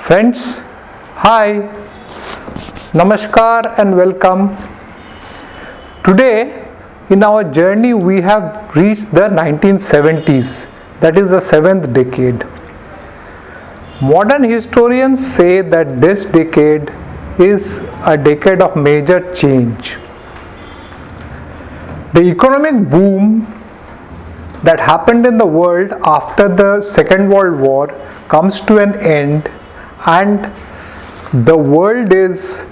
Friends, hi, Namaskar and welcome. Today in our journey we have reached the 1970s, that is the seventh decade. Modern historians say that this decade is a decade of major change. The economic boom that happened in the world after the Second World War comes to an end, and the world is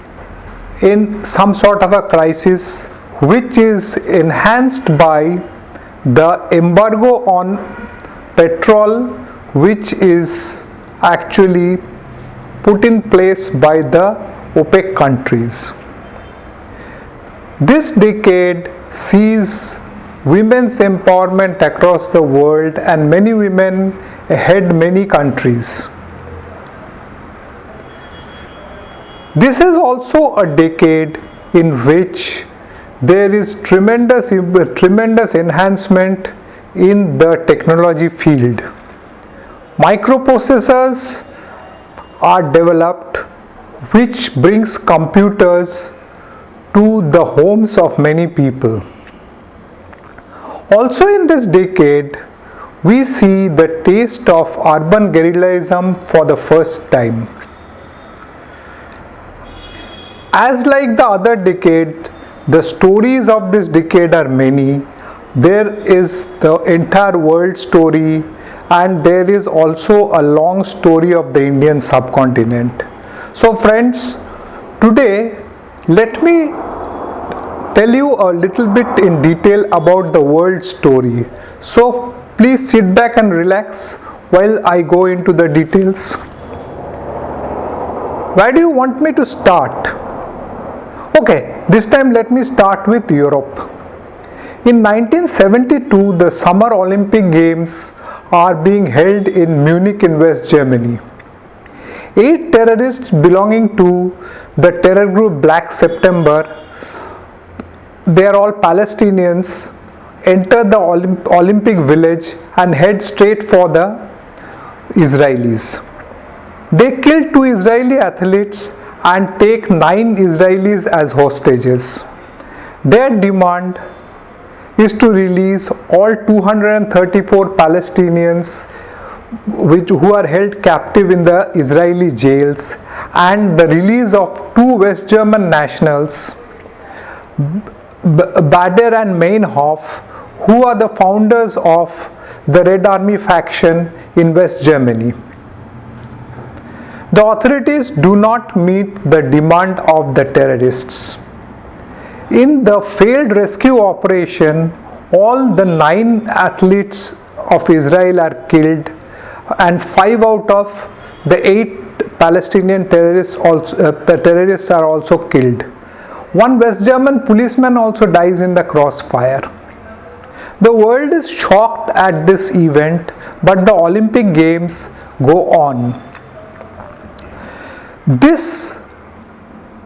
in some sort of a crisis which is enhanced by the embargo on petrol, which is actually put in place by the OPEC countries. This decade sees women's empowerment across the world and many women head many countries. This is also a decade in which there is tremendous enhancement in the technology field. Microprocessors are developed which brings computers to the homes of many people. Also in this decade, we see the taste of urban guerrillism for the first time. As like the other decade, the stories of this decade are many. There is the entire world story, and there is also a long story of the Indian subcontinent. So friends, today let me tell you a little bit in detail about the world story. So please sit back and relax while I go into the details. Where do you want me to start? Okay, this time let me start with Europe. In 1972, the Summer Olympic Games are being held in Munich in West Germany. 8 terrorists belonging to the terror group Black September, they are all Palestinians, enter the Olympic village and head straight for the Israelis. They kill 2 Israeli athletes and take 9 Israelis as hostages. Their demand is to release all 234 Palestinians who are held captive in the Israeli jails, and the release of 2 West German nationals, Bader and Meinhof, who are the founders of the Red Army faction in West Germany. The authorities do not meet the demand of the terrorists. In the failed rescue operation, all the 9 athletes of Israel are killed, and 5 out of the 8 Palestinian terrorists are also killed. 1 West German policeman also dies in the crossfire. The world is shocked at this event, but the Olympic Games go on. This,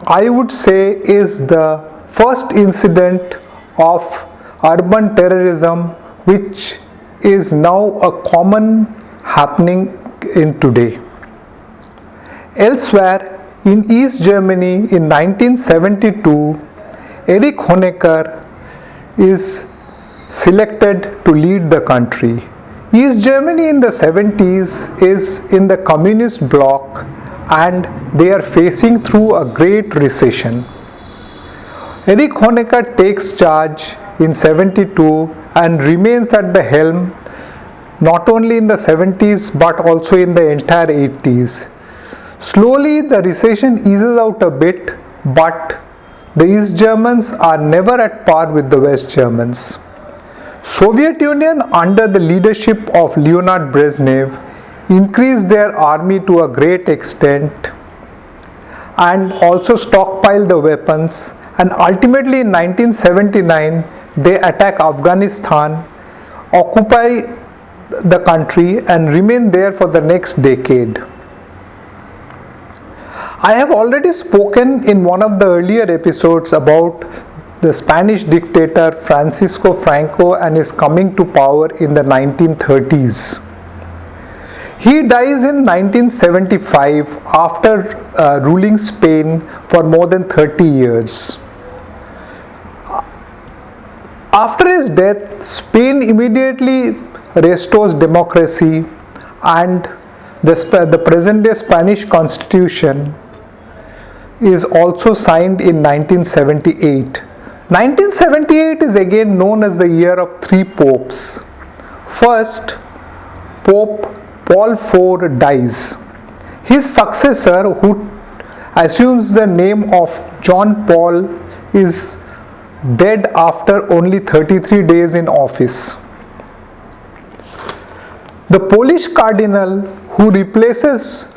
I would say, is the first incident of urban terrorism which is now a common happening in today. Elsewhere, in East Germany in 1972, Erich Honecker is selected to lead the country. East Germany in the 70s is in the communist bloc, and they are facing through a great recession. Erich Honecker takes charge in 72 and remains at the helm not only in the 70s but also in the entire 80s. Slowly the recession eases out a bit, but the East Germans are never at par with the West Germans. Soviet Union under the leadership of Leonid Brezhnev increased their army to a great extent and also stockpiled the weapons, and ultimately in 1979 they attack Afghanistan, occupy the country and remain there for the next decade. I have already spoken in one of the earlier episodes about the Spanish dictator Francisco Franco and his coming to power in the 1930s. He dies in 1975 after ruling Spain for more than 30 years. After his death, Spain immediately restores democracy, and the present day Spanish constitution is also signed in 1978. 1978 is again known as the year of three popes. First, Pope Paul IV dies. His successor, who assumes the name of John Paul, is dead after only 33 days in office. The Polish cardinal who replaces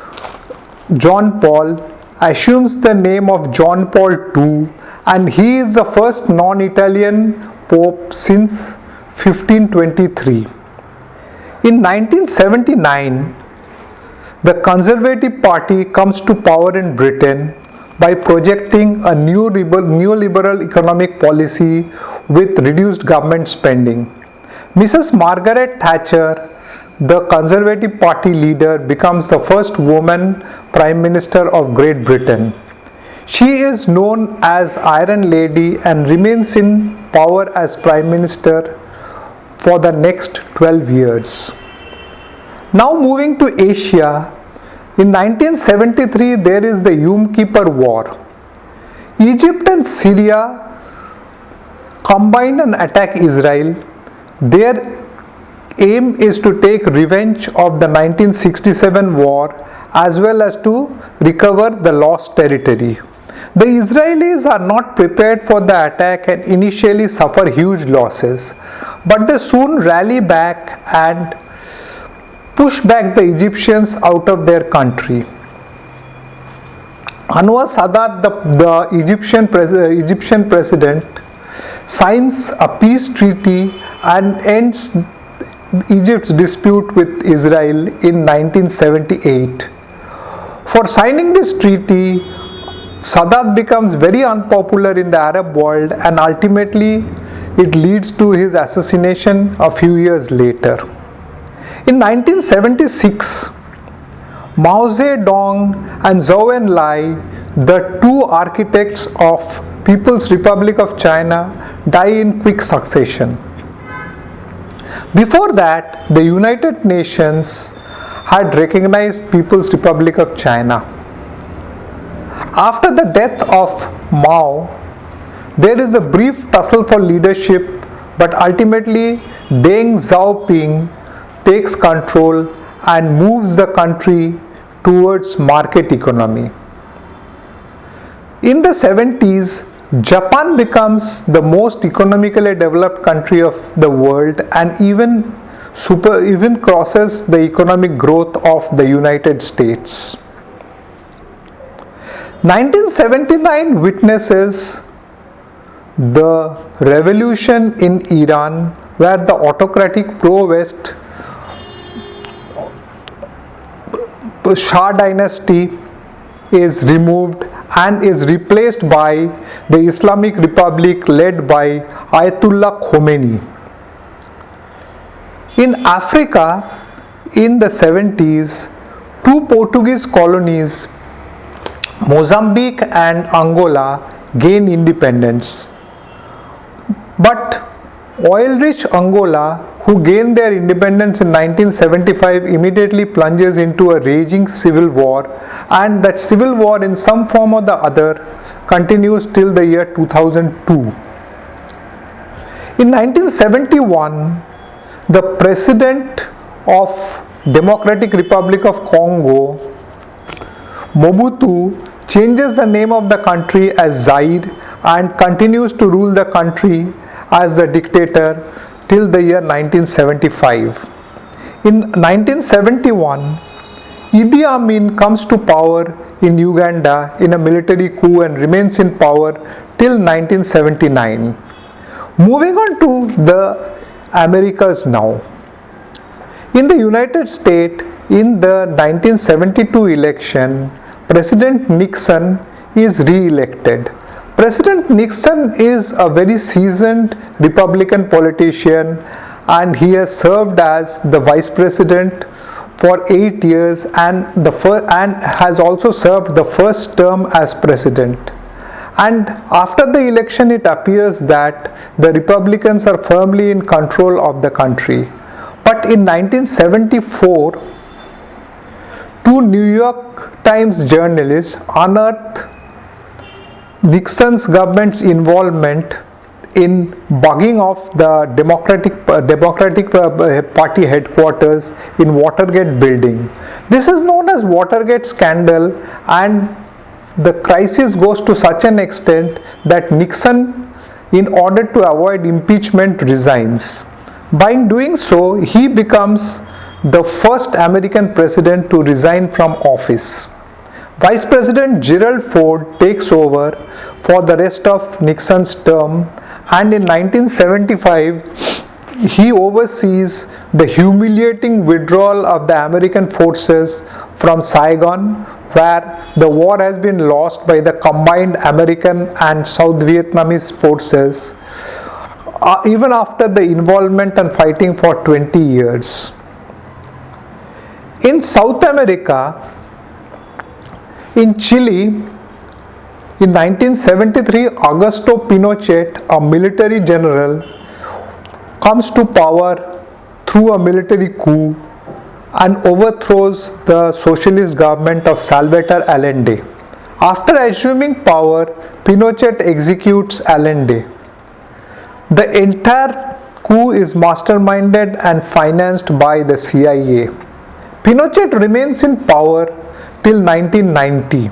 John Paul assumes the name of John Paul II, and he is the first non-Italian pope since 1523. In 1979, the Conservative Party comes to power in Britain by projecting a new neoliberal economic policy with reduced government spending. Mrs. Margaret Thatcher, the Conservative Party leader, becomes the first woman Prime Minister of Great Britain. She is known as Iron Lady and remains in power as Prime Minister for the next 12 years. Now moving to Asia, in 1973 there is the Yom Kippur War. Egypt and Syria combine and attack Israel. Their aim is to take revenge of the 1967 war as well as to recover the lost territory. The Israelis are not prepared for the attack and initially suffer huge losses, but they soon rally back and push back the Egyptians out of their country. Anwar Sadat, the Egyptian president, signs a peace treaty and ends Egypt's dispute with Israel in 1978. For signing this treaty, Sadat becomes very unpopular in the Arab world, and ultimately it leads to his assassination a few years later. In 1976, Mao Zedong and Zhou Enlai, the two architects of People's Republic of China, die in quick succession. Before that, the United Nations had recognized People's Republic of China. After the death of Mao, there is a brief tussle for leadership, but ultimately Deng Xiaoping takes control and moves the country towards market economy. In the 70s, Japan becomes the most economically developed country of the world and even crosses the economic growth of the United States. 1979 witnesses the revolution in Iran, where the autocratic pro-West Shah dynasty is removed and is replaced by the Islamic Republic led by Ayatollah Khomeini. In Africa, in the 70s, two Portuguese colonies, Mozambique and Angola, gain independence. But oil-rich Angola, who gained their independence in 1975, immediately plunges into a raging civil war, and that civil war in some form or the other continues till the year 2002. In 1971, the president of Democratic Republic of Congo, Mobutu, changes the name of the country as Zaire and continues to rule the country as the dictator till the year 1975. In 1971, Idi Amin comes to power in Uganda in a military coup and remains in power till 1979. Moving on to the Americas now. In the United States, in the 1972 election, President Nixon is re-elected. President Nixon is a very seasoned Republican politician, and he has served as the Vice President for 8 years and has also served the first term as president. And after the election, it appears that the Republicans are firmly in control of the country. But in 1974, two New York Times journalists unearthed Nixon's government's involvement in bugging off the Democratic Party headquarters in Watergate building. This is known as Watergate scandal, and the crisis goes to such an extent that Nixon, in order to avoid impeachment, resigns. By doing so, he becomes the first American president to resign from office. Vice President Gerald Ford takes over for the rest of Nixon's term, and in 1975 he oversees the humiliating withdrawal of the American forces from Saigon, where the war has been lost by the combined American and South Vietnamese forces, even after the involvement and fighting for 20 years. In South America, in Chile, in 1973, Augusto Pinochet, a military general, comes to power through a military coup and overthrows the socialist government of Salvador Allende. After assuming power, Pinochet executes Allende. The entire coup is masterminded and financed by the CIA. Pinochet remains in power till 1990.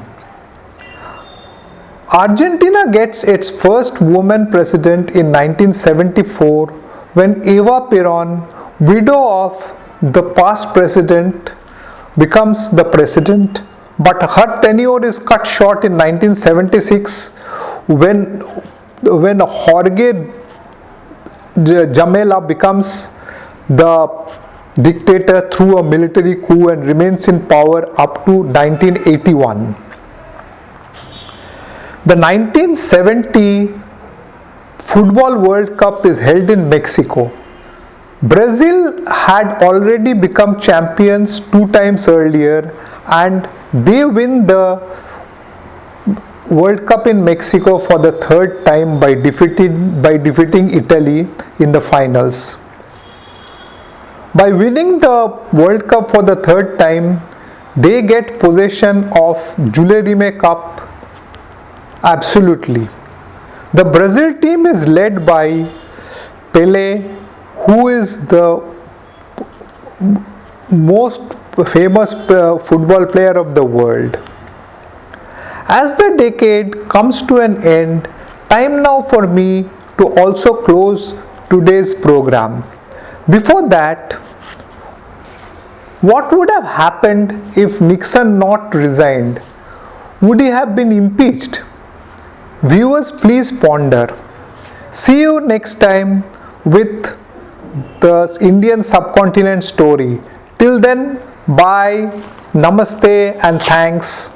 Argentina gets its first woman president in 1974 when Eva Perón, widow of the past president, becomes the president, but her tenure is cut short in 1976 when Jorge Jamela becomes the dictator through a military coup and remains in power up to 1981. The 1970 Football World Cup is held in Mexico. Brazil had already become champions 2 times earlier, and they win the World Cup in Mexico for the 3rd time by defeating Italy in the finals. By winning the World Cup for the 3rd time, they get possession of Julerime Cup absolutely. The Brazil team is led by Pelé, who is the most famous football player of the world. As the decade comes to an end, time now for me to also close today's program. Before that, what would have happened if Nixon not resigned? Would he have been impeached? Viewers, please ponder. See you next time with the Indian subcontinent story. Till then, bye, namaste, and thanks.